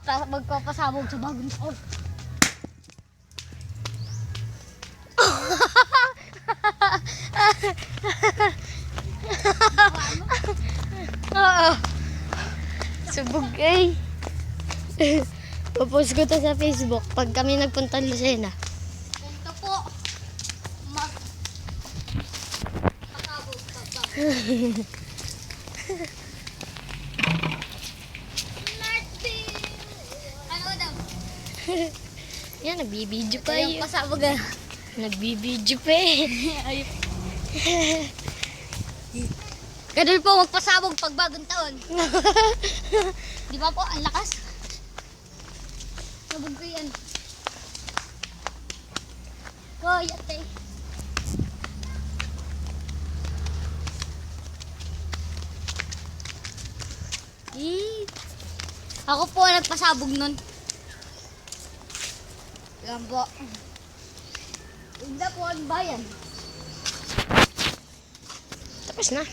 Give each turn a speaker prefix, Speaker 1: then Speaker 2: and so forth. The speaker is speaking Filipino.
Speaker 1: Magpapasabog sa bagong taon.
Speaker 2: Subog eh. Popost ko to sa Facebook pag kami nagpunta Lucena.
Speaker 1: Ganito po. Pasabog sa bagong. Ano daw?
Speaker 2: Yan, nagbibideo pa
Speaker 1: Ayun,
Speaker 2: yun.
Speaker 1: pasabog na.
Speaker 2: Nagbibideo pa eh.
Speaker 1: Ganun po magpasabog pag bagong taon. Di ba po? Ang lakas. Sabog ko yan. Koyate. Ako po ang nagpasabog nun. Yan po. Hindi po ang bayan.
Speaker 2: Tapos na.